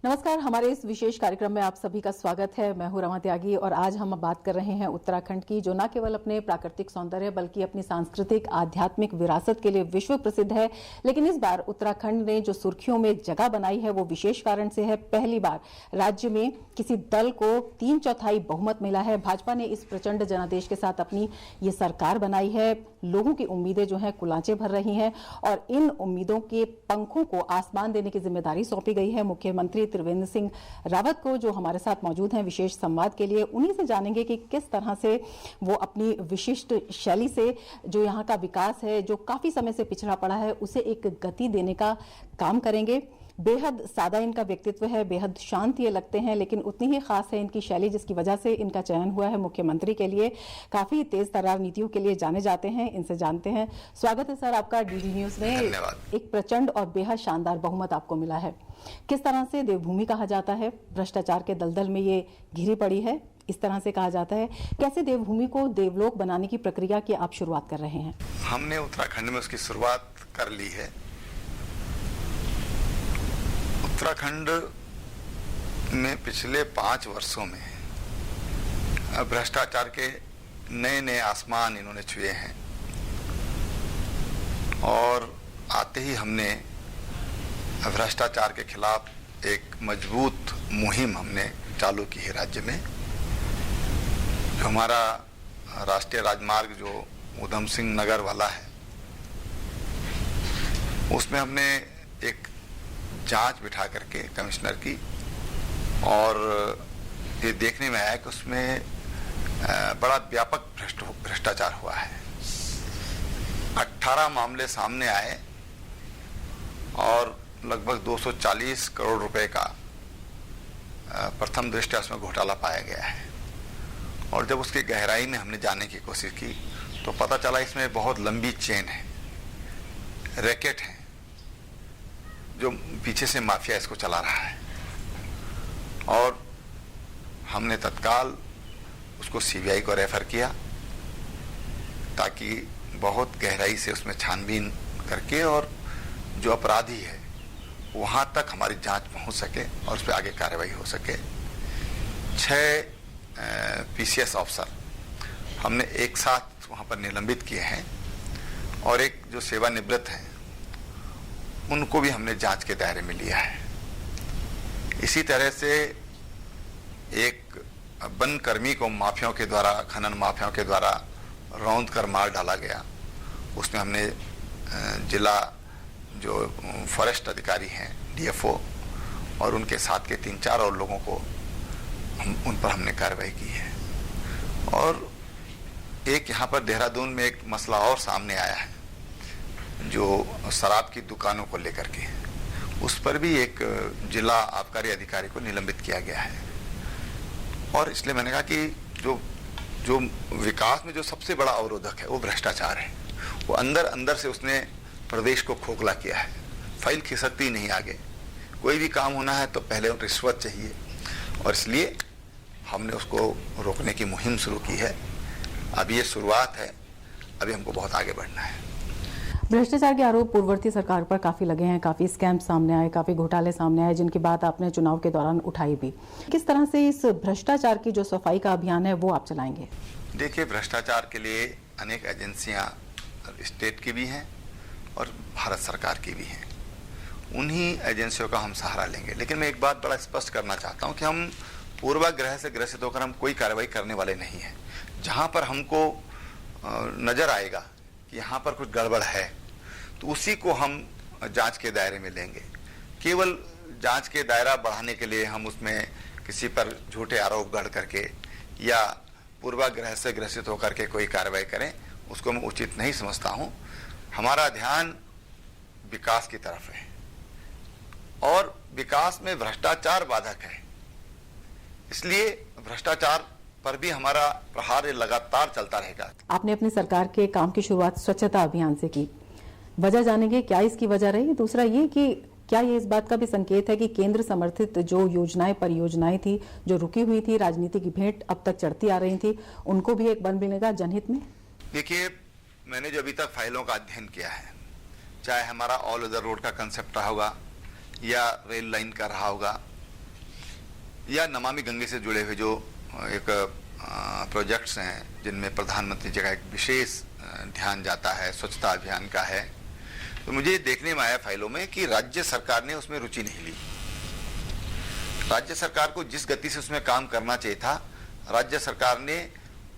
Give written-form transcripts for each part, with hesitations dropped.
नमस्कार, हमारे इस विशेष कार्यक्रम में आप सभी का स्वागत है। मैं हूं रमा त्यागी और आज हम बात कर रहे हैं उत्तराखंड की, जो न केवल अपने प्राकृतिक सौंदर्य बल्कि अपनी सांस्कृतिक आध्यात्मिक विरासत के लिए विश्व प्रसिद्ध है। लेकिन इस बार उत्तराखंड ने जो सुर्खियों में जगह बनाई है वो विशेष कारण से है। पहली बार राज्य में किसी दल को 3/4 बहुमत मिला है। भाजपा ने इस प्रचंड जनादेश के साथ अपनी ये सरकार बनाई है। लोगों की उम्मीदें जो हैं कुलांचे भर रही हैं और इन उम्मीदों के पंखों को आसमान देने की जिम्मेदारी सौंपी गई है मुख्यमंत्री त्रिवेंद्र सिंह रावत को, जो हमारे साथ मौजूद हैं विशेष संवाद के लिए। उन्हीं से जानेंगे कि किस तरह से वो अपनी विशिष्ट शैली से जो यहाँ का विकास है, जो काफी समय से पिछड़ा पड़ा है, उसे एक गति देने का काम करेंगे। बेहद सादा इनका व्यक्तित्व है, बेहद शांत ये लगते हैं, लेकिन उतनी ही खास है इनकी शैली, जिसकी वजह से इनका चयन हुआ है मुख्यमंत्री के लिए। काफी तेज तर्रार नीतियों के लिए जाने जाते हैं। इनसे जानते हैं। स्वागत है सर आपका डीडी न्यूज में। एक प्रचंड और बेहद शानदार बहुमत आपको मिला है। किस तरह से देवभूमि कहा जाता है, भ्रष्टाचार के दलदल में ये घिरी पड़ी है, इस तरह से कहा जाता है। कैसे देवभूमि को देवलोक बनाने की प्रक्रिया की आप शुरुआत कर रहे हैं? हमने उत्तराखंड में उसकी शुरुआत कर ली है। उत्तराखंड में पिछले 5 वर्षों में भ्रष्टाचार के नए नए आसमान इन्होंने छुए हैं और आते ही हमने भ्रष्टाचार के खिलाफ एक मजबूत मुहिम हमने चालू की है राज्य में। जो हमारा राष्ट्रीय राजमार्ग जो ऊधम सिंह नगर वाला है, उसमें हमने एक जांच बिठा करके कमिश्नर की, और ये देखने में आया कि उसमें बड़ा व्यापक भ्रष्टाचार हुआ है। 18 मामले सामने आए और लगभग 240 करोड़ रुपए का प्रथम दृष्टया उसमें घोटाला पाया गया है। और जब उसकी गहराई में हमने जाने की कोशिश की तो पता चला इसमें बहुत लंबी चेन है, रैकेट है, जो पीछे से माफिया इसको चला रहा है। और हमने तत्काल उसको सीबीआई को रेफर किया ताकि बहुत गहराई से उसमें छानबीन करके और जो अपराधी है वहां तक हमारी जांच पहुंच सके और उस पर आगे कार्रवाई हो सके। 6 पीसीएस ऑफिसर हमने एक साथ वहां पर निलंबित किए हैं और एक जो सेवानिवृत्त हैं उनको भी हमने जांच के दायरे में लिया है। इसी तरह से एक वन कर्मी को माफियाओं के द्वारा, खनन माफियाओं के द्वारा रौंद कर मार डाला गया। उसमें हमने जिला जो फॉरेस्ट अधिकारी हैं, डीएफओ, और उनके साथ के 3-4 और लोगों को उन पर हमने कार्रवाई की है। और एक यहाँ पर देहरादून में एक मसला और सामने आया है, जो शराब की दुकानों को लेकर के, उस पर भी एक जिला आबकारी अधिकारी को निलंबित किया गया है। और इसलिए मैंने कहा कि जो विकास में जो सबसे बड़ा अवरोधक है वो भ्रष्टाचार है। वो अंदर अंदर से उसने प्रदेश को खोखला किया है। फाइल खिसकती नहीं आगे। कोई भी काम होना है तो पहले रिश्वत चाहिए, और इसलिए हमने उसको रोकने की मुहिम शुरू की है। अभी ये शुरुआत है, अभी हमको बहुत आगे बढ़ना है। भ्रष्टाचार के आरोप पूर्ववर्ती सरकार पर काफी लगे हैं, काफी स्कैम सामने आए, काफी घोटाले सामने आए, जिनकी बात आपने चुनाव के दौरान उठाई भी। किस तरह से इस भ्रष्टाचार की जो सफाई का अभियान है वो आप चलाएंगे? देखिए, भ्रष्टाचार के लिए अनेक एजेंसियां स्टेट की भी हैं और भारत सरकार की भी हैं। उन्हीं एजेंसियों का हम सहारा लेंगे। लेकिन मैं एक बात बड़ा स्पष्ट करना चाहता हूं कि हम पूर्वाग्रह से ग्रसित होकर हम कोई कार्रवाई करने वाले नहीं हैं। जहां पर हमको नजर आएगा कि यहाँ पर कुछ गड़बड़ है तो उसी को हम जांच के दायरे में लेंगे। केवल जांच के दायरा बढ़ाने के लिए हम उसमें किसी पर झूठे आरोप गढ़ करके या पूर्वाग्रह से ग्रसित होकर के कोई कार्रवाई करें, उसको मैं उचित नहीं समझता हूं। हमारा ध्यान विकास की तरफ है और विकास में भ्रष्टाचार बाधक है, इसलिए भ्रष्टाचार पर भी हमारा प्रहार लगातार चलता रहेगा। आपने अपनी सरकार के काम की शुरुआत स्वच्छता अभियान से की, वजह जानेंगे क्या इसकी वजह रही? दूसरा ये कि क्या ये इस बात का भी संकेत है कि केंद्र समर्थित जो योजनाएं, परियोजनाएं थी जो रुकी हुई थी, राजनीति की भेंट अब तक चढ़ती आ रही थी, उनको भी एक बल मिलेगा जनहित में? देखिए, मैंने जो अभी तक फाइलों का अध्ययन किया है, चाहे हमारा ऑल ओवर रोड का कंसेप्ट रहा होगा या रेल लाइन का रहा होगा या नमामि गंगे से जुड़े हुए जो एक प्रोजेक्ट्स हैं जिनमें प्रधानमंत्री जी का एक विशेष ध्यान जाता है, स्वच्छता अभियान का है, तो मुझे देखने में आया फाइलों में कि राज्य सरकार ने उसमें रुचि नहीं ली। राज्य सरकार को जिस गति से उसमें काम करना चाहिए था, राज्य सरकार ने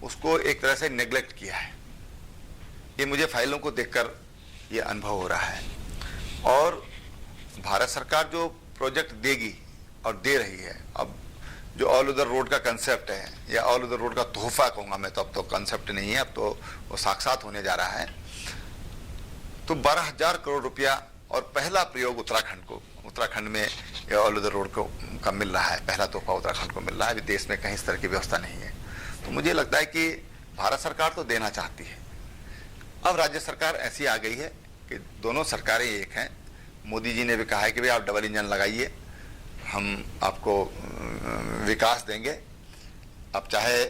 उसको एक तरह से नेग्लेक्ट किया है। ये मुझे फाइलों को देखकर ये अनुभव हो रहा है। और भारत सरकार जो प्रोजेक्ट देगी और दे रही है, अब जो ऑल उदर रोड का कंसेप्ट है या ऑल उदर रोड का तोहफा कहूँगा मैं, तो अब तो कंसेप्ट नहीं है, अब तो वो साक्षात होने जा रहा है। तो 12,000 करोड़ रुपया और पहला प्रयोग उत्तराखंड में ये ऑल उदर रोड का मिल रहा है, पहला तोहफा उत्तराखंड को मिल रहा है। अभी देश में कहीं इस तरह की व्यवस्था नहीं है। तो मुझे लगता है कि भारत सरकार तो देना चाहती है, अब राज्य सरकार ऐसी आ गई है कि दोनों सरकारें एक हैं। मोदी जी ने भी कहा है कि भाई आप डबल इंजन लगाइए, हम आपको विकास देंगे। अब चाहे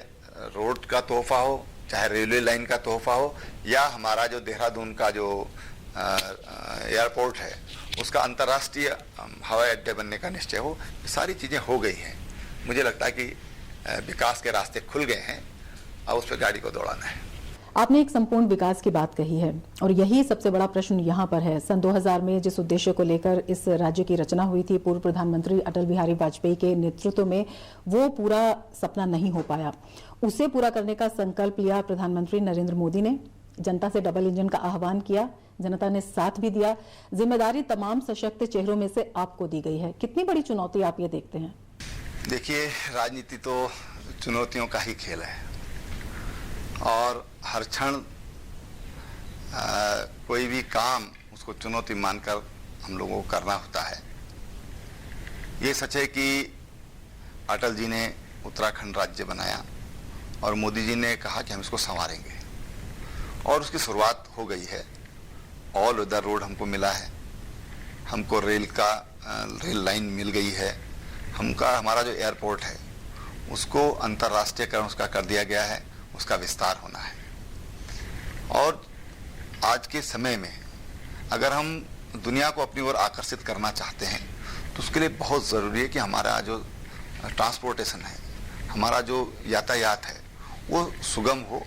रोड का तोहफा हो, चाहे रेलवे लाइन का तोहफा हो, या हमारा जो देहरादून का जो एयरपोर्ट है उसका अंतर्राष्ट्रीय हवाई अड्डे बनने का निश्चय हो, ये सारी चीज़ें हो गई हैं। मुझे लगता है कि विकास के रास्ते खुल गए हैं, अब उस पर गाड़ी को दौड़ाना है। आपने एक संपूर्ण विकास की बात कही है और यही सबसे बड़ा प्रश्न यहाँ पर है। सन 2000 में जिस उद्देश्य को लेकर इस राज्य की रचना हुई थी पूर्व प्रधानमंत्री अटल बिहारी वाजपेयी के नेतृत्व में, वो पूरा सपना नहीं हो पाया। उसे पूरा करने का संकल्प लिया प्रधानमंत्री नरेंद्र मोदी ने, जनता से डबल इंजन का आह्वान किया, जनता ने साथ भी दिया। जिम्मेदारी तमाम सशक्त चेहरों में से आपको दी गई है। कितनी बड़ी चुनौती आप ये देखते हैं? देखिए, राजनीति तो चुनौतियों का ही खेल है और हर क्षण कोई भी काम उसको चुनौती मानकर हम लोगों को करना होता है। ये सच है कि अटल जी ने उत्तराखंड राज्य बनाया और मोदी जी ने कहा कि हम इसको संवारेंगे, और उसकी शुरुआत हो गई है। ऑल उदर रोड हमको मिला है, हमको रेल लाइन मिल गई है, हमारा जो एयरपोर्ट है उसको अंतर्राष्ट्रीयकरण उसका कर दिया गया है, उसका विस्तार होना है। और आज के समय में अगर हम दुनिया को अपनी ओर आकर्षित करना चाहते हैं तो उसके लिए बहुत ज़रूरी है कि हमारा जो ट्रांसपोर्टेशन है, हमारा जो यातायात है वो सुगम हो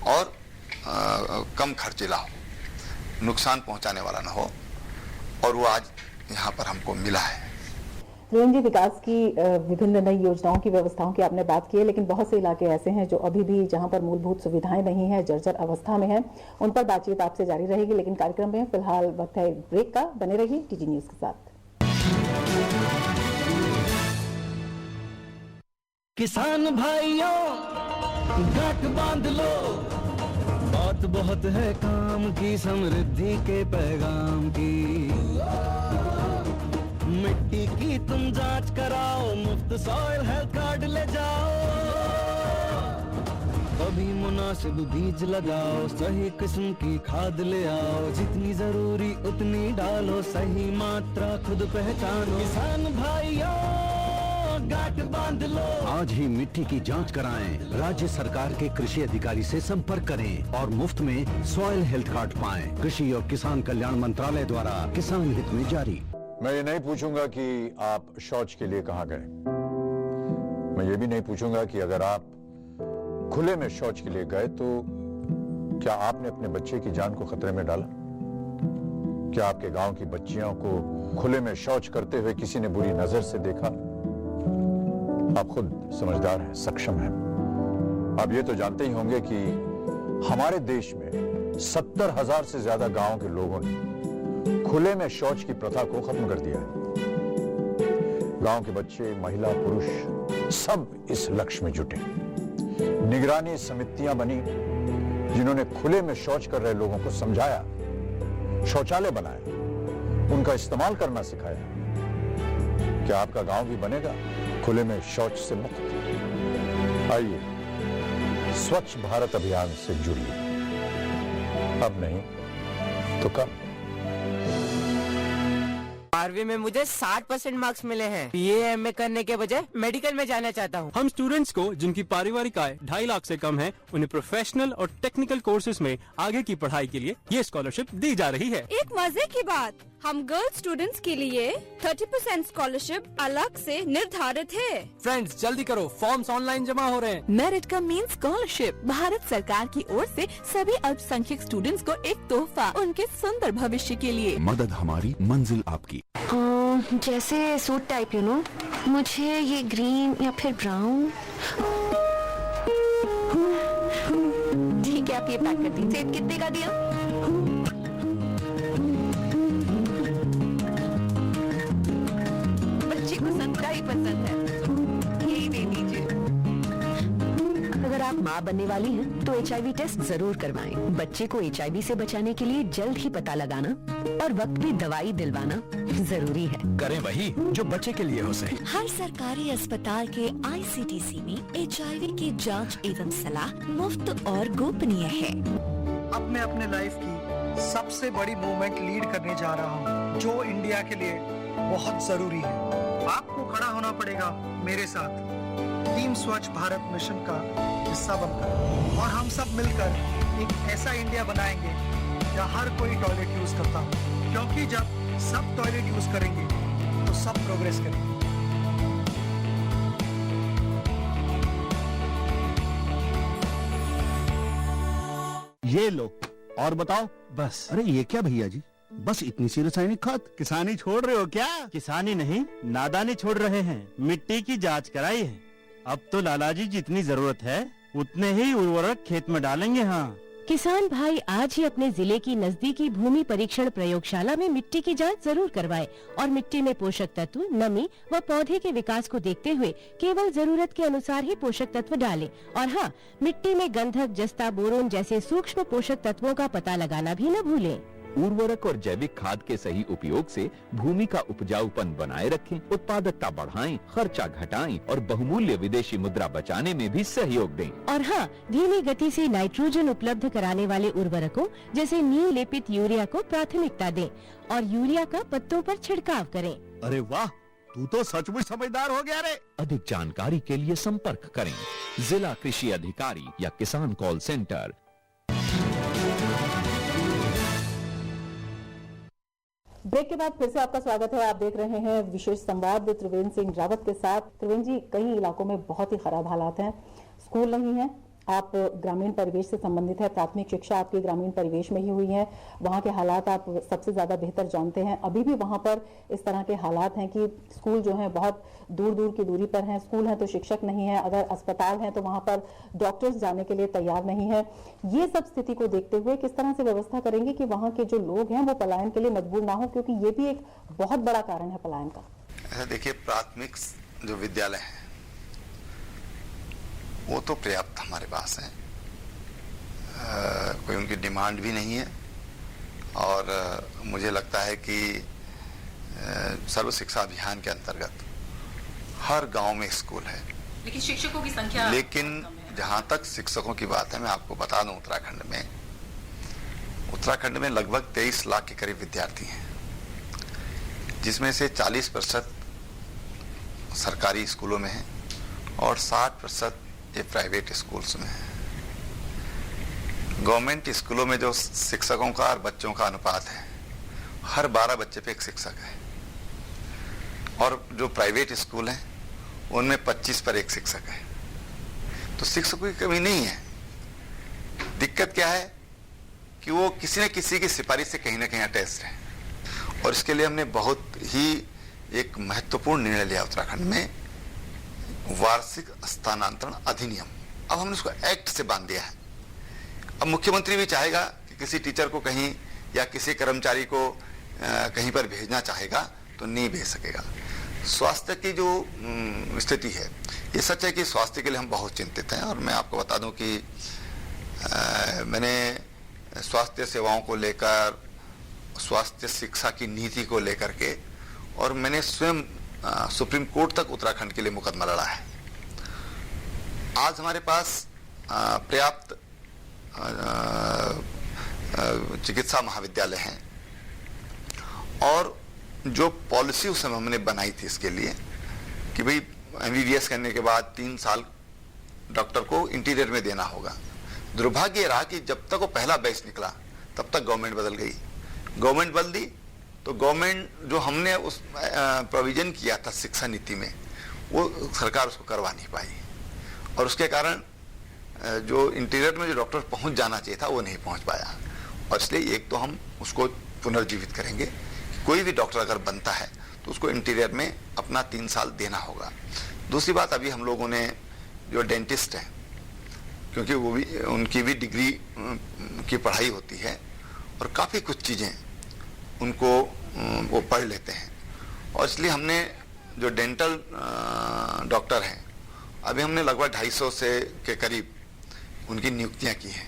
और कम खर्चीला हो, नुकसान पहुंचाने वाला ना हो, और वो आज यहाँ पर हमको मिला है। त्रिवेंद्र जी, विकास की विभिन्न नई योजनाओं की व्यवस्थाओं की आपने बात की है, लेकिन बहुत से इलाके ऐसे हैं जो अभी भी जहां पर मूलभूत सुविधाएं नहीं है, जर्जर अवस्था में है। उन पर बातचीत आपसे जारी रहेगी, लेकिन कार्यक्रम में फिलहाल वक्त है ब्रेक का। बने रहिए टीजी न्यूज के साथ। किसान भाइयों, गांठ बांध लो, बात बहुत है काम की, समृद्धि के पैगाम की। मिट्टी की तुम जांच कराओ, मुफ्त सॉइल हेल्थ कार्ड ले जाओ, कभी मुनासिब बीज लगाओ, सही किस्म की खाद ले आओ, जितनी जरूरी उतनी डालो, सही मात्रा खुद पहचानो। किसान भाइयों, गांठ बांध लो। आज ही मिट्टी की जांच कराएं, राज्य सरकार के कृषि अधिकारी से संपर्क करें और मुफ्त में सॉइल हेल्थ कार्ड पाएं। कृषि और किसान कल्याण मंत्रालय द्वारा किसान हित में जारी। मैं ये नहीं पूछूंगा कि आप शौच के लिए कहां गए, मैं ये भी नहीं पूछूंगा कि अगर आप खुले में शौच के लिए गए तो क्या आपने अपने बच्चे की जान को खतरे में डाला? क्या आपके गांव की बच्चियों को खुले में शौच करते हुए किसी ने बुरी नजर से देखा? आप खुद समझदार हैं, सक्षम हैं। आप ये तो जानते ही होंगे कि हमारे देश में 70,000 से ज्यादा गांवों के लोगों ने खुले में शौच की प्रथा को खत्म कर दिया है। गांव के बच्चे, महिला, पुरुष सब इस लक्ष्य में जुटे। निगरानी समितियां बनी जिन्होंने खुले में शौच कर रहे लोगों को समझाया, शौचालय बनाया, उनका इस्तेमाल करना सिखाया। क्या आपका गांव भी बनेगा खुले में शौच से मुक्त? आइए स्वच्छ भारत अभियान से जुड़िए, अब नहीं तो कब। 12वीं में मुझे 60% मार्क्स मिले हैं। BA MA करने के बजाय मेडिकल में जाना चाहता हूँ। हम स्टूडेंट्स को जिनकी पारिवारिक आय 2.5 लाख से कम है, उन्हें प्रोफेशनल और टेक्निकल कोर्सेज में आगे की पढ़ाई के लिए ये स्कॉलरशिप दी जा रही है। एक मजे की बात, हम गर्ल्स स्टूडेंट्स के लिए 30% स्कॉलरशिप अलग से निर्धारित है। फ्रेंड्स जल्दी करो, फॉर्म्स ऑनलाइन जमा हो रहे हैं। Merit come means scholarship Bharat सरकार की ओर से सभी अल्पसंख्यक स्टूडेंट्स को एक तोहफा उनके सुंदर भविष्य के लिए। मदद हमारी मंजिल आपकी। जैसे सूट टाइप यू नो, मुझे ये ग्रीन या फिर ब्राउन। ठीक है, आप ये पैक कर दीजिए। कितने का दिया? बच्चे को संतरा ही पसंद है, यही दे दीजिए। अगर आप माँ बनने वाली हैं, तो HIV टेस्ट जरूर करवाएं। बच्चे को HIV से बचाने के लिए जल्द ही पता लगाना और वक्त पे दवाई दिलवाना जरूरी है। करें वही जो बच्चे के लिए हो सके। हर सरकारी अस्पताल के ICTC में HIV की जांच एवं सलाह मुफ्त और गोपनीय है। अब मैं अपने लाइफ की सबसे बड़ी मूवमेंट लीड करने जा रहा हूँ, जो इंडिया के लिए बहुत जरूरी है। आपको खड़ा होना पड़ेगा मेरे साथ टीम स्वच्छ भारत मिशन का हिस्सा बनकर, और हम सब मिलकर एक ऐसा इंडिया बनाएंगे जहाँ हर कोई टॉयलेट यूज करता हो, क्योंकि जब सब टॉयलेट यूज करेंगे तो सब प्रोग्रेस करेंगे। ये लो, और बताओ। बस। अरे ये क्या भैया जी, बस इतनी सी रासायनिक खाद? किसानी छोड़ रहे हो क्या? किसानी नहीं, नादानी छोड़ रहे हैं। मिट्टी की जांच कराई है। अब तो लालाजी जितनी जरूरत है उतने ही उर्वरक खेत में डालेंगे। हाँ, किसान भाई आज ही अपने जिले की नजदीकी भूमि परीक्षण प्रयोगशाला में मिट्टी की जांच जरूर करवाएं और मिट्टी में पोषक तत्व, नमी व पौधे के विकास को देखते हुए केवल जरूरत के अनुसार ही पोषक तत्व डालें। और हाँ, मिट्टी में गंधक, जस्ता, बोरोन जैसे सूक्ष्म पोषक तत्वों का पता लगाना भी न भूलें। उर्वरक और जैविक खाद के सही उपयोग से भूमि का उपजाऊपन बनाए रखें, उत्पादकता बढ़ाएं, खर्चा घटाएं और बहुमूल्य विदेशी मुद्रा बचाने में भी सहयोग दें। और हाँ, धीमी गति से नाइट्रोजन उपलब्ध कराने वाले उर्वरकों जैसे नीम लेपित यूरिया को प्राथमिकता दें और यूरिया का पत्तों पर छिड़काव करें। अरे वाह, तू तो सचमुच समझदार हो गया रे। अधिक जानकारी के लिए संपर्क करें जिला कृषि अधिकारी या किसान कॉल सेंटर। ब्रेक के बाद फिर से आपका स्वागत है। आप देख रहे हैं विशेष संवाद त्रिवेंद्र सिंह रावत के साथ। त्रिवेंद्र जी, कई इलाकों में बहुत ही खराब हालात हैं, स्कूल नहीं है। आप ग्रामीण परिवेश से संबंधित है, प्राथमिक शिक्षा आपकी ग्रामीण परिवेश में ही हुई है, वहाँ के हालात आप सबसे ज़्यादा बेहतर जानते हैं। अभी भी वहाँ पर इस तरह के हालात हैं कि स्कूल जो हैं बहुत दूर दूर की दूरी पर हैं, स्कूल हैं तो शिक्षक नहीं है, अगर अस्पताल हैं तो वहाँ पर डॉक्टर्स जाने के लिए तैयार नहीं है। ये सब स्थिति को देखते हुए किस तरह से व्यवस्था करेंगे कि वहाँ के जो लोग हैं वो पलायन के लिए मजबूर ना हो, क्योंकि ये भी एक बहुत बड़ा कारण है पलायन का। देखिए, प्राथमिक जो विद्यालय है वो तो पर्याप्त हमारे पास है, कोई उनकी डिमांड भी नहीं है। और मुझे लगता है कि सर्व शिक्षा अभियान के अंतर्गत हर गांव में स्कूल है, लेकिन शिक्षकों की संख्या, लेकिन जहां तक शिक्षकों की बात है, मैं आपको बता दूं, उत्तराखंड में लगभग 23 लाख के करीब विद्यार्थी हैं, जिसमें से 40% सरकारी स्कूलों में है और 60% ये प्राइवेट स्कूल्स में है। गवर्नमेंट स्कूलों में जो शिक्षकों का और बच्चों का अनुपात है, हर 12 बच्चे पे एक शिक्षक है, और जो प्राइवेट स्कूल हैं उनमें 25 पर एक शिक्षक है। तो शिक्षकों की कमी नहीं है। दिक्कत क्या है कि वो किसी न किसी की सिफारिश से कहीं ना कहीं अटैच है, और इसके लिए हमने बहुत ही एक महत्वपूर्ण निर्णय लिया उत्तराखंड में, वार्षिक स्थानांतरण अधिनियम। अब हमने उसको एक्ट से बांध दिया है। अब मुख्यमंत्री भी चाहेगा कि किसी टीचर को कहीं या किसी कर्मचारी को कहीं पर भेजना चाहेगा तो नहीं भेज सकेगा। स्वास्थ्य की जो स्थिति है, ये सच है कि स्वास्थ्य के लिए हम बहुत चिंतित हैं, और मैं आपको बता दूं कि मैंने स्वास्थ्य सेवाओं को लेकर, स्वास्थ्य शिक्षा की नीति को लेकर के, और मैंने स्वयं सुप्रीम कोर्ट तक उत्तराखंड के लिए मुकदमा लड़ा है। आज हमारे पास पर्याप्त चिकित्सा महाविद्यालय हैं, और जो पॉलिसी उस समय हमने बनाई थी इसके लिए कि भाई MBBS करने के बाद 3 साल डॉक्टर को इंटीरियर में देना होगा। दुर्भाग्य रहा कि जब तक वो पहला बैच निकला तब तक गवर्नमेंट बदल गई। गवर्नमेंट बदल दी तो गवर्नमेंट जो हमने उस प्रोविजन किया था शिक्षा नीति में, वो सरकार उसको करवा नहीं पाई, और उसके कारण जो इंटीरियर में जो डॉक्टर पहुंच जाना चाहिए था वो नहीं पहुंच पाया। और इसलिए एक तो हम उसको पुनर्जीवित करेंगे, कोई भी डॉक्टर अगर बनता है तो उसको इंटीरियर में अपना 3 साल देना होगा। दूसरी बात, अभी हम लोगों ने जो डेंटिस्ट हैं, क्योंकि वो भी उनकी भी डिग्री की पढ़ाई होती है और काफ़ी कुछ चीज़ें उनको वो पढ़ लेते हैं, और इसलिए हमने जो डेंटल डॉक्टर हैं अभी हमने लगभग 250 से के करीब उनकी नियुक्तियां की हैं,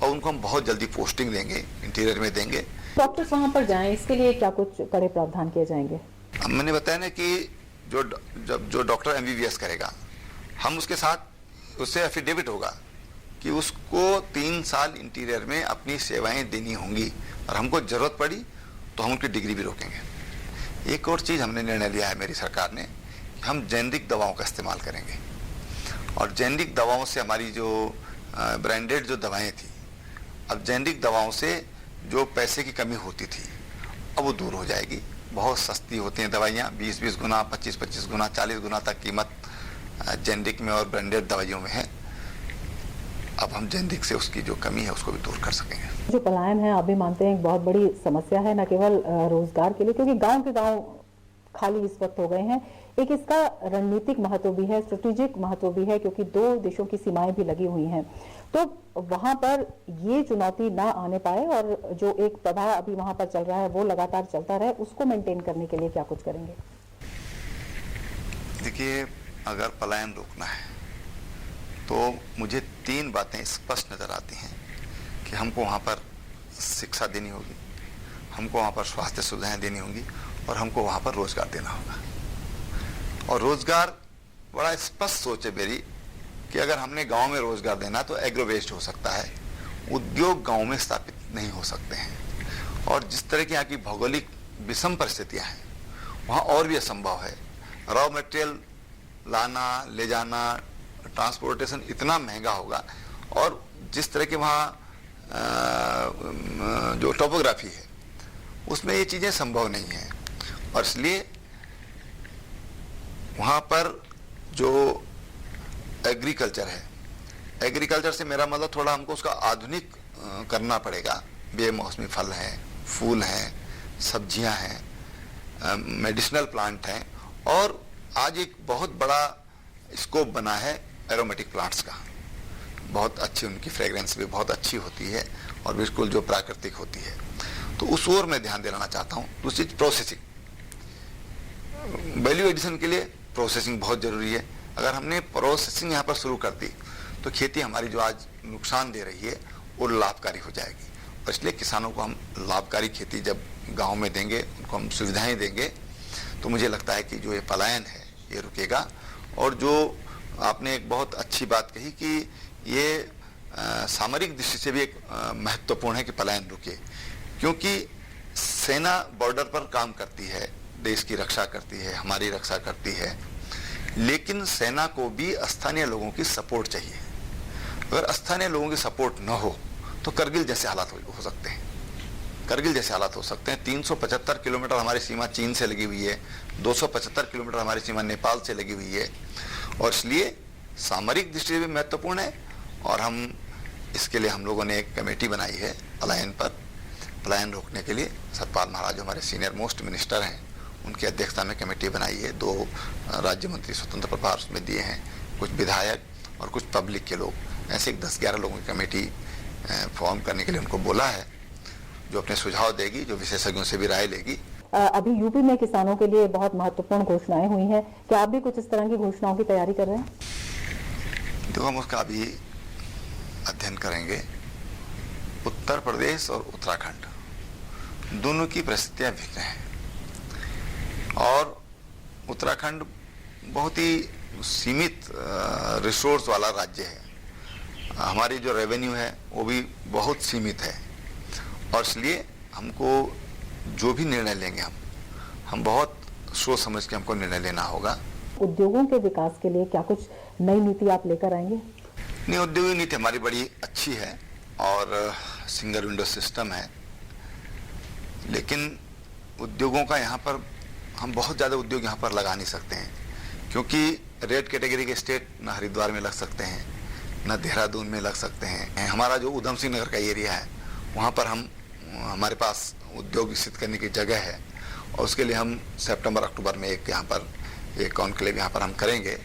और उनको हम बहुत जल्दी पोस्टिंग देंगे, इंटीरियर में देंगे। डॉक्टर्स वहां पर जाएं, इसके लिए क्या कुछ कड़े प्रावधान किए जाएंगे? मैंने बताया ना कि जो डॉक्टर MBBS करेगा, हम उसके साथ उससे एफिडेविट होगा कि उसको 3 साल इंटीरियर में अपनी सेवाएं देनी होंगी, और हमको जरूरत पड़ी तो हम उनकी डिग्री भी रोकेंगे। एक और चीज़ हमने निर्णय लिया है मेरी सरकार ने कि हम जेनरिक दवाओं का इस्तेमाल करेंगे, और जेनरिक दवाओं से हमारी जो ब्रांडेड जो दवाएं थी, अब जेनरिक दवाओं से जो पैसे की कमी होती थी अब वो दूर हो जाएगी। बहुत सस्ती होती हैं दवाइयाँ, 20-20 गुना, 25-25 गुना, 40 गुना तक कीमत जेनरिक में और ब्रांडेड दवाइयों में है। अब हम जेनरिक से उसकी जो कमी है उसको भी दूर कर सकेंगे। जो पलायन है, आप भी मानते हैं एक बहुत बड़ी समस्या है, न केवल रोजगार के लिए, क्योंकि गांव के गांव खाली इस वक्त हो गए हैं, एक इसका रणनीतिक महत्व भी है, स्ट्रेटेजिक महत्व भी है, क्योंकि 2 देशों की सीमाएं भी लगी हुई हैं। तो वहां पर ये चुनौती ना आने पाए, और जो एक प्रभाव अभी वहां पर चल रहा है वो लगातार चलता रहे, उसको मेंटेन करने के लिए क्या कुछ करेंगे? देखिए, अगर पलायन रोकना है तो मुझे 3 बातें स्पष्ट नजर आती हैं कि हमको वहाँ पर शिक्षा देनी होगी, हमको वहाँ पर स्वास्थ्य सुविधाएं देनी होंगी, और हमको वहाँ पर रोजगार देना होगा। और रोजगार, बड़ा स्पष्ट सोच है मेरी कि अगर हमने गांव में रोजगार देना तो एग्रो वेस्ट हो सकता है, उद्योग गांव में स्थापित नहीं हो सकते हैं, और जिस तरह की यहाँ की भौगोलिक विषम परिस्थितियाँ हैं वहाँ और भी असंभव है। रॉ मटेरियल लाना, ले जाना, ट्रांसपोर्टेशन इतना महंगा होगा, और जिस तरह के वहाँ जो टोपोग्राफी है उसमें ये चीज़ें संभव नहीं है, और इसलिए वहाँ पर जो एग्रीकल्चर है, एग्रीकल्चर से मेरा मतलब थोड़ा हमको उसका आधुनिक करना पड़ेगा। बेमौसमी फल हैं, फूल हैं, सब्जियां हैं, मेडिसिनल प्लांट हैं, और आज एक बहुत बड़ा स्कोप बना है एरोमेटिक प्लांट्स का। बहुत अच्छी उनकी फ्रेग्रेंस भी बहुत अच्छी होती है, और बिल्कुल जो प्राकृतिक होती है, तो उस ओर मैं ध्यान देना चाहता हूँ। दूसरी प्रोसेसिंग, वैल्यू एडिशन के लिए प्रोसेसिंग बहुत जरूरी है। अगर हमने प्रोसेसिंग यहाँ पर शुरू कर दी तो खेती हमारी जो आज नुकसान दे रही है वो लाभकारी हो जाएगी, और इसलिए किसानों को हम लाभकारी खेती जब गांव में देंगे, उनको हम सुविधाएं देंगे, तो मुझे लगता है कि जो ये पलायन है ये रुकेगा। और जो आपने एक बहुत अच्छी बात कही कि ये सामरिक दृष्टि से भी एक महत्वपूर्ण है कि पलायन रुके, क्योंकि सेना बॉर्डर पर काम करती है, देश की रक्षा करती है, हमारी रक्षा करती है, लेकिन सेना को भी स्थानीय लोगों की सपोर्ट चाहिए। अगर स्थानीय लोगों की सपोर्ट न हो तो करगिल जैसे हालात हो सकते हैं, करगिल जैसे हालात हो सकते हैं। 375 किलोमीटर हमारी सीमा चीन से लगी हुई है, 275 किलोमीटर हमारी सीमा नेपाल से लगी हुई है, और इसलिए सामरिक दृष्टि से भी महत्वपूर्ण है। और हम इसके लिए हम लोगों ने एक कमेटी बनाई है पलायन पर, पलायन रोकने के लिए। सतपाल महाराज जो हमारे सीनियर मोस्ट मिनिस्टर हैं, उनकी अध्यक्षता में कमेटी बनाई है। 2 राज्य मंत्री स्वतंत्र प्रभार उसमें दिए हैं, कुछ विधायक और कुछ पब्लिक के लोग, ऐसे 10-11 लोगों की कमेटी फॉर्म करने के लिए उनको बोला है, जो अपने सुझाव देगी, जो विशेषज्ञों से भी राय लेगी। अभी यूपी में किसानों के लिए बहुत महत्वपूर्ण घोषणाएं हुई हैं, क्या आप भी कुछ इस तरह की घोषणाओं की तैयारी कर रहे हैं? देखो, हम उसका अभी अध्ययन करेंगे। उत्तर प्रदेश और उत्तराखंड दोनों की परिस्थितियां भिन्न हैं, और उत्तराखंड बहुत ही सीमित रिसोर्स वाला राज्य है, हमारी जो रेवेन्यू है वो भी बहुत सीमित है, और इसलिए हमको जो भी निर्णय लेंगे हम बहुत सोच समझ के हमको निर्णय लेना होगा। उद्योगों के विकास के लिए क्या कुछ नई नीति आप लेकर आएंगे? नहीं, औद्योगिक नीति हमारी बड़ी अच्छी है और सिंगल विंडो सिस्टम है, लेकिन उद्योगों का यहाँ पर हम बहुत ज़्यादा उद्योग यहाँ पर लगा नहीं सकते हैं, क्योंकि रेड कैटेगरी के स्टेट न हरिद्वार में लग सकते हैं, न देहरादून में लग सकते हैं। हमारा जो उधम सिंह नगर का एरिया है वहाँ पर हमारे पास उद्योग विकसित करने की जगह है, और उसके लिए हम सितंबर अक्टूबर में एक यहाँ पर एक कॉन्क्लेव यहाँ पर हम करेंगे,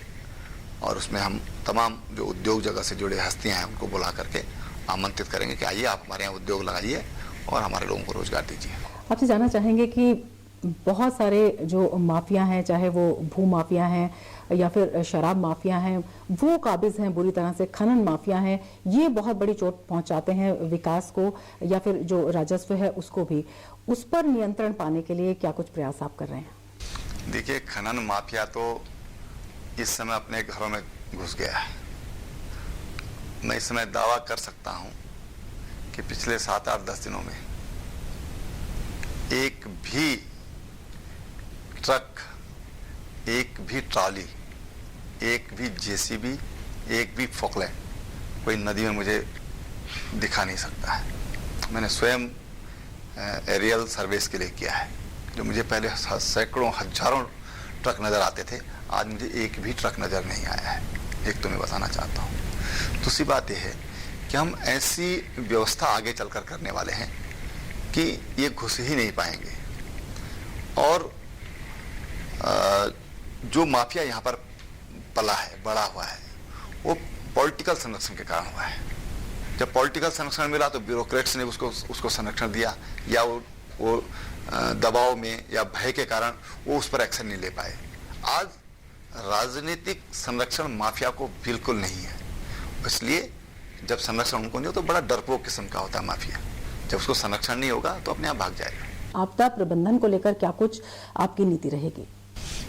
और उसमें हम तमाम जो उद्योग जगत से जुड़े हस्तियाँ हैं उनको बुला करके आमंत्रित करेंगे कि आइए आप हमारे यहाँ उद्योग लगाइए और हमारे लोगों को रोजगार दीजिए। आपसे जानना चाहेंगे कि बहुत सारे जो माफिया हैं, चाहे वो भू माफिया हैं या फिर शराब माफिया हैं, वो काबिज हैं बुरी तरह से, खनन माफिया हैं, ये बहुत बड़ी चोट पहुंचाते हैं विकास को या फिर जो राजस्व है उसको भी। उस पर नियंत्रण पाने के लिए क्या कुछ प्रयास आप कर रहे हैं? देखिए, खनन माफिया तो इस समय अपने घरों में घुस गया है। मैं इस समय दावा कर सकता हूं कि पिछले 7-8-10 दिनों में एक भी ट्रक, एक भी ट्रॉली, एक भी जेसीबी, एक भी फोकलैंड कोई नदी में मुझे दिखा नहीं सकता है। मैंने स्वयं एरियल सर्विस के लिए किया है, जो मुझे पहले सैकड़ों हजारों ट्रक नज़र आते थे, आज मुझे एक भी ट्रक नज़र नहीं आया है। एक तो मैं बताना चाहता हूँ। दूसरी बात यह है कि हम ऐसी व्यवस्था आगे चलकर करने वाले हैं कि ये घुस ही नहीं पाएंगे, और जो माफिया यहाँ पर पला है, बड़ा हुआ है, वो पॉलिटिकल संरक्षण के कारण हुआ है। जब पॉलिटिकल संरक्षण मिला तो ब्यूरोक्रेट्स ने उसको संरक्षण दिया, या वो दबाव में या भय के कारण वो उस पर एक्शन नहीं ले पाए। आज राजनीतिक संरक्षण माफिया को बिल्कुल नहीं है, इसलिए जब संरक्षण उनको नहीं हो तो बड़ा डरपोक किस्म का होता है माफिया। जब उसको संरक्षण नहीं होगा तो अपने आप भाग जाएगा। आपदा प्रबंधन को लेकर क्या कुछ आपकी नीति रहेगी?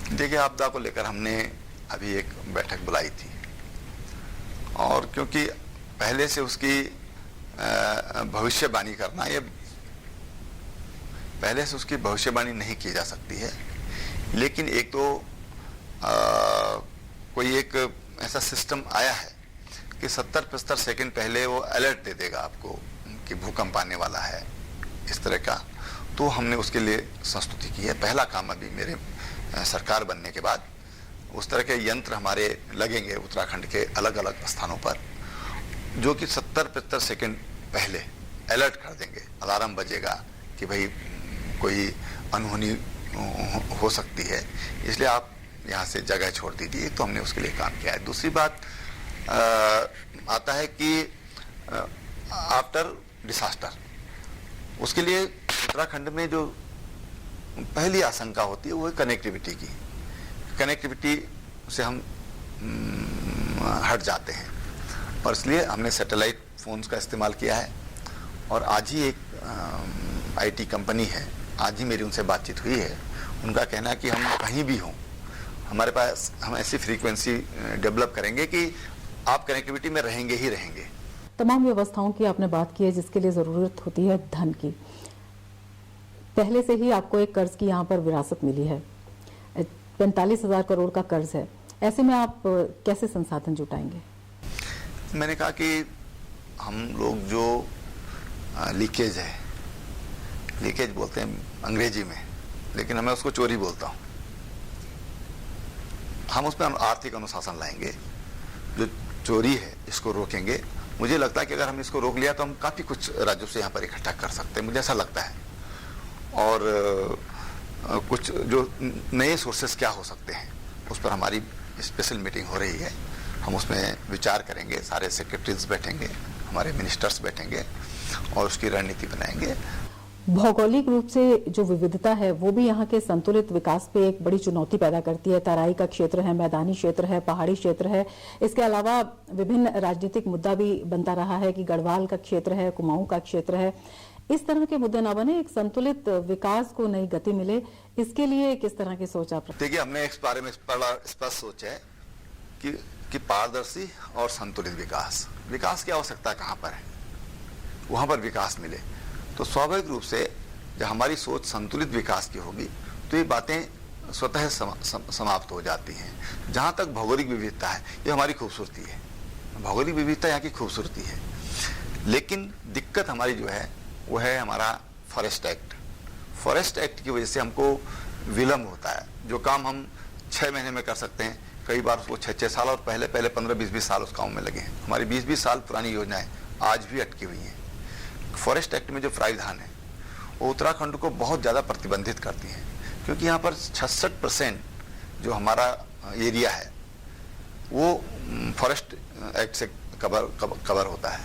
देखिए, आपदा को लेकर हमने अभी एक बैठक बुलाई थी, और क्योंकि पहले से उसकी भविष्यवाणी करना, ये पहले से उसकी भविष्यवाणी नहीं की जा सकती है, लेकिन एक तो कोई एक ऐसा सिस्टम आया है कि 70-75 सेकंड पहले वो अलर्ट दे देगा आपको कि भूकंप आने वाला है, इस तरह का। तो हमने उसके लिए संस्तुति की है। पहला काम अभी मेरे सरकार बनने के बाद उस तरह के यंत्र हमारे लगेंगे उत्तराखंड के अलग अलग स्थानों पर, जो कि 70-75 सेकंड पहले अलर्ट कर देंगे। अलार्म बजेगा कि भाई कोई अनहोनी हो सकती है, इसलिए आप यहाँ से जगह छोड़ दीजिए। तो हमने उसके लिए काम किया है। दूसरी बात आता है कि आफ्टर डिसास्टर, उसके लिए उत्तराखंड में जो पहली आशंका होती है वो है कनेक्टिविटी की। कनेक्टिविटी से हम हट जाते हैं, और इसलिए हमने सैटेलाइट फोन्स का इस्तेमाल किया है। और आज ही एक आईटी कंपनी है, आज ही मेरी उनसे बातचीत हुई है, उनका कहना है कि हम कहीं भी हों, हमारे पास हम ऐसी फ्रीक्वेंसी डेवलप करेंगे कि आप कनेक्टिविटी में रहेंगे ही रहेंगे। तमाम व्यवस्थाओं की आपने बात की है जिसके लिए ज़रूरत होती है धन की। पहले से ही आपको एक कर्ज की यहाँ पर विरासत मिली है, 45,000 करोड़ का कर्ज है, ऐसे में आप कैसे संसाधन जुटाएंगे? मैंने कहा कि हम लोग जो लीकेज है, लीकेज बोलते हैं अंग्रेजी में, लेकिन मैं उसको चोरी बोलता हूँ, हम उसमें आर्थिक अनुशासन लाएंगे। जो चोरी है इसको रोकेंगे। मुझे लगता है कि अगर हम इसको रोक लिया तो हम काफ़ी कुछ राज्यों से यहाँ पर इकट्ठा कर सकते हैं, मुझे ऐसा लगता है। और कुछ जो नए सोर्सेस क्या हो सकते हैं उस पर हमारी स्पेशल मीटिंग हो रही है, हम उसमें विचार करेंगे। सारे सेक्रेटरीज बैठेंगे, हमारे मिनिस्टर्स बैठेंगे और उसकी रणनीति बनाएंगे। भौगोलिक रूप से जो विविधता है वो भी यहाँ के संतुलित विकास पे एक बड़ी चुनौती पैदा करती है। तराई का क्षेत्र है, मैदानी क्षेत्र है, पहाड़ी क्षेत्र है। इसके अलावा विभिन्न राजनीतिक मुद्दा भी बनता रहा है कि गढ़वाल का क्षेत्र है, कुमाऊं का क्षेत्र है। इस तरह के मुद्दे ना बने, एक संतुलित विकास को नई गति मिले, इसके लिए किस तरह की सोच आप? देखिए, हमने इस बारे में बड़ा स्पष्ट सोचा है कि पारदर्शी और संतुलित विकास की आवश्यकता कहाँ पर है, वहां पर विकास मिले। तो स्वाभाविक रूप से जब हमारी सोच संतुलित विकास की होगी तो ये बातें स्वतः समाप्त हो जाती हैं। जहां तक भौगोलिक विविधता है, ये हमारी खूबसूरती है, भौगोलिक विविधता यहाँ की खूबसूरती है। लेकिन दिक्कत हमारी जो है वो है हमारा फॉरेस्ट एक्ट, फॉरेस्ट एक्ट की वजह से हमको विलम्ब होता है। जो काम हम 6 महीने में कर सकते हैं, कई बार उसको 6-6 साल और पहले 15-20 साल उस काम में लगे हैं। हमारी 20-20 साल पुरानी योजनाएं आज भी अटकी हुई हैं। फॉरेस्ट एक्ट में जो प्राविधान है वो उत्तराखंड को बहुत ज़्यादा प्रतिबंधित करती हैं, क्योंकि यहाँ पर 66% जो हमारा एरिया है वो फॉरेस्ट एक्ट से कवर होता है।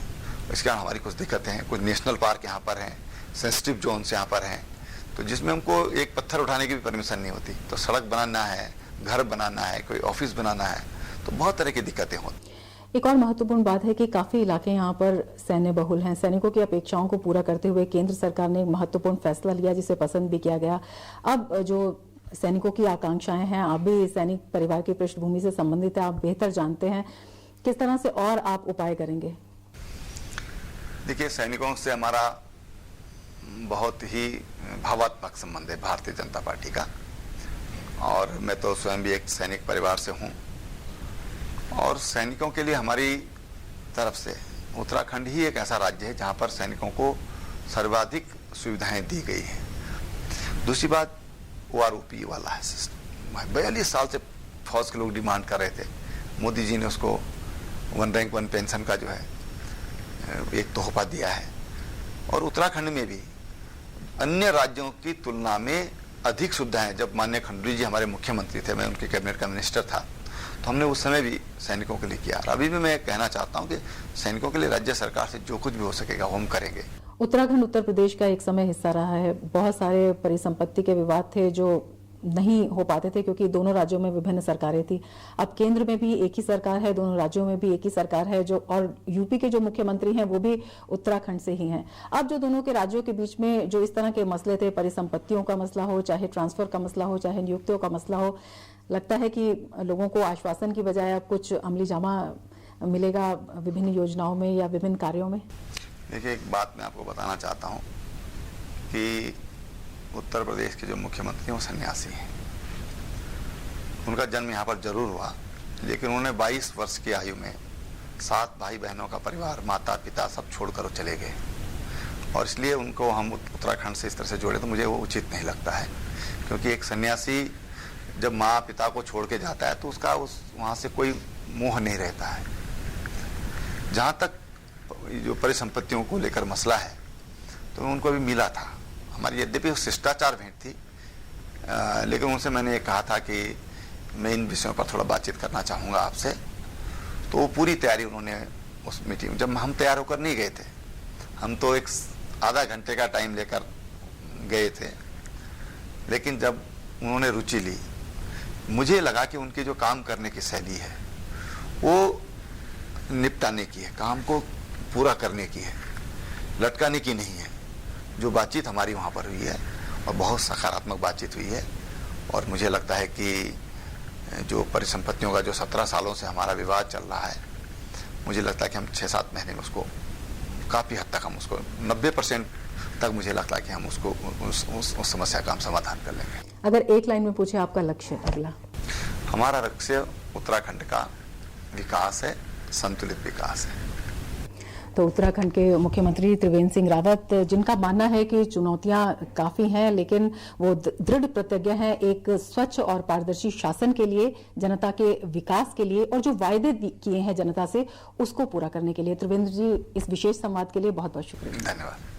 इसके कारण हमारी कुछ दिक्कतें हैं। कुछ नेशनल पार्क यहाँ पर हैं, सेंसिटिव जोन्स यहाँ पर हैं, तो जिसमें हमको एक पत्थर उठाने की भी परमिशन नहीं होती। तो सड़क बनाना है, घर बनाना है, कोई ऑफिस बनाना है, तो बहुत तरह की दिक्कतें होती। एक और महत्वपूर्ण बात है कि काफी इलाके यहाँ पर सैन्य बहुल हैं। सैनिकों की अपेक्षाओं को पूरा करते हुए केंद्र सरकार ने एक महत्वपूर्ण फैसला लिया जिसे पसंद भी किया गया। अब जो सैनिकों की आकांक्षाएं हैं, आप भी सैनिक परिवार की पृष्ठभूमि से संबंधित है, आप बेहतर जानते हैं, किस तरह से और आप उपाय करेंगे? देखिए, सैनिकों से हमारा बहुत ही भावात्मक संबंध है भारतीय जनता पार्टी का, और मैं तो स्वयं भी एक सैनिक परिवार से हूं। और सैनिकों के लिए हमारी तरफ से उत्तराखंड ही एक ऐसा राज्य है जहां पर सैनिकों को सर्वाधिक सुविधाएं दी गई हैं। दूसरी बात, OROP वाला है सिस्टम। 42 साल से फौज के लोग डिमांड कर रहे थे, मोदी जी ने उसको 1 रैंक 1 पेंशन का जो है एक तोहफा दिया है। और उत्तराखंड में भी अन्य राज्यों की तुलना में अधिक सुविधाएं, जब माननीय खंडूरी जी हमारे मुख्यमंत्री थे, मैं उनके कैबिनेट का मिनिस्टर था, तो हमने उस समय भी सैनिकों के लिए किया। अभी भी मैं कहना चाहता हूं कि सैनिकों के लिए राज्य सरकार से जो कुछ भी हो सकेगा वो हम करेंगे। उत्तराखंड उत्तर प्रदेश का एक समय हिस्सा रहा है। बहुत सारे परिसंपत्ति के विवाद थे जो नहीं हो पाते थे क्योंकि दोनों राज्यों में विभिन्न सरकारें थी। अब केंद्र में भी एक ही सरकार है, दोनों राज्यों में भी एक ही सरकार है, जो और यूपी के जो मुख्यमंत्री हैं वो भी उत्तराखंड से ही हैं। अब जो दोनों के राज्यों के बीच में जो इस तरह के मसले थे, परिसंपत्तियों का मसला हो, चाहे ट्रांसफर का मसला हो, चाहे नियुक्तियों का मसला हो, लगता है कि लोगों को आश्वासन की बजाय अब कुछ अमली जामा मिलेगा विभिन्न योजनाओं में या विभिन्न कार्यों में? देखिए, एक बात मैं आपको बताना चाहता हूँ कि उत्तर प्रदेश के जो मुख्यमंत्री हैं वो सन्यासी हैं। उनका जन्म यहाँ पर जरूर हुआ, लेकिन उन्होंने 22 वर्ष की आयु में 7 भाई बहनों का परिवार, माता पिता सब छोड़कर वो चले गए। और इसलिए उनको हम उत्तराखंड से इस तरह से जोड़े तो मुझे वो उचित नहीं लगता है, क्योंकि एक सन्यासी जब माँ पिता को छोड़ के जाता है तो उसका वहाँ से कोई मोह नहीं रहता है। जहाँ तक जो परिसंपत्तियों को लेकर मसला है, तो उनको भी मिला था। हमारी यद्यपि शिष्टाचार भेंट थी, लेकिन उनसे मैंने ये कहा था कि मैं इन विषयों पर थोड़ा बातचीत करना चाहूँगा आपसे। तो वो पूरी तैयारी उन्होंने उस मीटिंग में, जब हम तैयार होकर नहीं गए थे, हम तो एक आधा घंटे का टाइम लेकर गए थे, लेकिन जब उन्होंने रुचि ली, मुझे लगा कि उनकी जो काम करने की शैली है वो निपटाने की है, काम को पूरा करने की है, लटकाने की नहीं है। जो बातचीत हमारी वहाँ पर हुई है और बहुत सकारात्मक बातचीत हुई है, और मुझे लगता है कि जो परिसंपत्तियों का जो 17 सालों से हमारा विवाद चल रहा है, मुझे लगता है कि हम 6-7 महीने में उसको काफ़ी हद तक हम उसको 90% तक मुझे लगता है कि हम उसको उस समस्या का हम समाधान कर लेंगे। अगर एक लाइन में पूछे आपका लक्ष्य अगला? हमारा लक्ष्य उत्तराखंड का विकास है, संतुलित विकास है। तो उत्तराखंड के मुख्यमंत्री त्रिवेंद्र सिंह रावत, जिनका मानना है कि चुनौतियां काफी हैं, लेकिन वो दृढ़ प्रतिज्ञ हैं एक स्वच्छ और पारदर्शी शासन के लिए, जनता के विकास के लिए, और जो वायदे किए हैं जनता से उसको पूरा करने के लिए। त्रिवेंद्र जी, इस विशेष संवाद के लिए बहुत बहुत शुक्रिया। धन्यवाद।